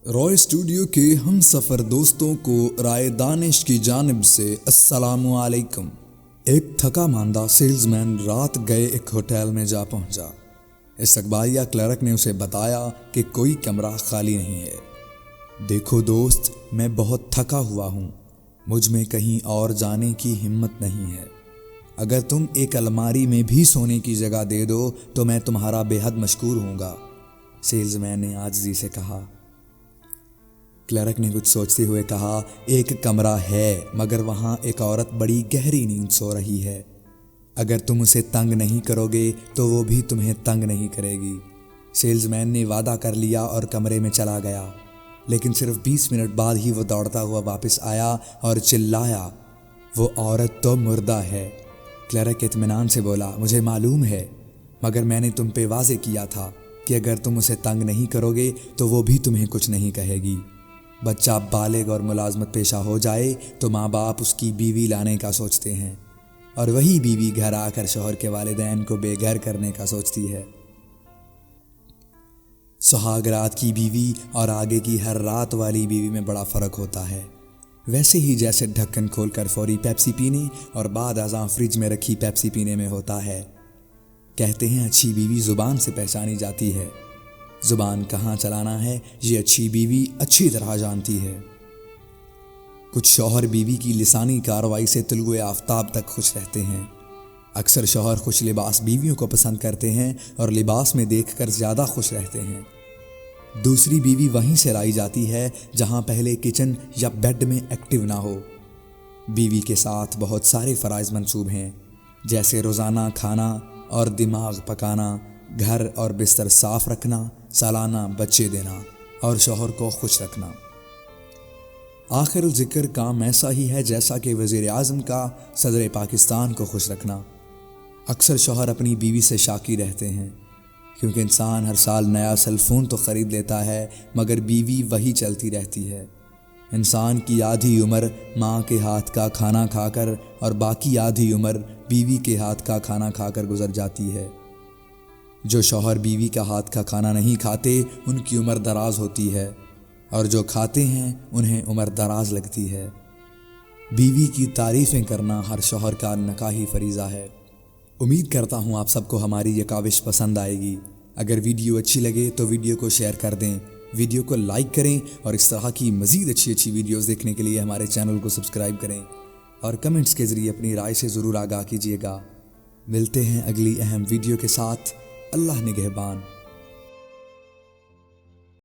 Roy studio के हम सफ़र दोस्तों को राय दानिश की जानिब से अस्सलामु अलैकुम। एक थका मांदा सेल्समैन रात गए एक होटल में जा पहुंचा। इस अखबारिया क्लर्क ने उसे बताया कि कोई कमरा खाली नहीं है। देखो दोस्त, मैं बहुत थका हुआ हूँ, मुझ में कहीं और जाने की हिम्मत नहीं है। अगर तुम एक अलमारी में भी सोने की जगह दे दो तो मैं तुम्हारा बेहद मशकूर हूँगा, सेल्समैन ने आजिज़ी से कहा। क्लर्क ने कुछ सोचते हुए कहा, एक कमरा है मगर वहाँ एक औरत बड़ी गहरी नींद सो रही है। अगर तुम उसे तंग नहीं करोगे तो वो भी तुम्हें तंग नहीं करेगी। सेल्समैन ने वादा कर लिया और कमरे में चला गया, लेकिन सिर्फ 20 मिनट बाद ही वो दौड़ता हुआ वापस आया और चिल्लाया, वो औरत तो मुर्दा है। क्लर्क इत्मीनान से बोला, मुझे मालूम है, मगर मैंने तुम पे वाज़े किया था कि अगर तुम उसे तंग नहीं करोगे तो वो भी तुम्हें कुछ नहीं कहेगी। बच्चा बालिग और मुलाजमत पेशा हो जाए तो माँ बाप उसकी बीवी लाने का सोचते हैं, और वही बीवी घर आकर शौहर के वालिदैन को बेघर करने का सोचती है। सुहाग रात की बीवी और आगे की हर रात वाली बीवी में बड़ा फ़र्क होता है। वैसे ही जैसे ढक्कन खोलकर फौरी पेप्सी पीने और बाद अज़ां फ्रिज में रखी पेप्सी पीने में होता है। कहते हैं अच्छी बीवी ज़ुबान से पहचानी जाती है। ज़ुबान कहाँ चलाना है ये अच्छी बीवी अच्छी तरह जानती है। कुछ शौहर बीवी की लिसानी कार्रवाई से तुलुए आफ्ताब तक खुश रहते हैं। अक्सर शौहर खुश लिबास बीवियों को पसंद करते हैं और लिबास में देखकर ज़्यादा खुश रहते हैं। दूसरी बीवी वहीं से लाई जाती है जहाँ पहले किचन या बेड में एक्टिव ना हो। बीवी के साथ बहुत सारे फ़राइज़ मंसूब हैं, जैसे रोज़ाना खाना और दिमाग पकाना, घर और बिस्तर साफ़ रखना, सालाना बच्चे देना और शौहर को खुश रखना। आखिर ज़िक्र काम ऐसा ही है जैसा कि वज़ीर आज़म का सदर पाकिस्तान को खुश रखना। अक्सर शौहर अपनी बीवी से शाकी रहते हैं, क्योंकि इंसान हर साल नया सेल फ़ोन तो ख़रीद लेता है मगर बीवी वही चलती रहती है। इंसान की आधी उम्र माँ के हाथ का खाना खाकर और बाकी आधी उम्र बीवी के हाथ का खाना खाकर गुजर जाती है। जो शौहर बीवी का हाथ का खाना नहीं खाते उनकी उम्र दराज होती है, और जो खाते हैं उन्हें उम्र दराज लगती है। बीवी की तारीफ़ें करना हर शौहर का नकाही फरीज़ा है। उम्मीद करता हूँ आप सबको हमारी ये काविश पसंद आएगी। अगर वीडियो अच्छी लगे तो वीडियो को शेयर कर दें, वीडियो को लाइक करें और इस तरह की मज़ीद अच्छी वीडियोज़ देखने के लिए हमारे चैनल को सब्सक्राइब करें और कमेंट्स के ज़रिए अपनी राय से ज़रूर आगाह कीजिएगा। मिलते हैं अगली अहम वीडियो के साथ। अल्लाह निगहबान।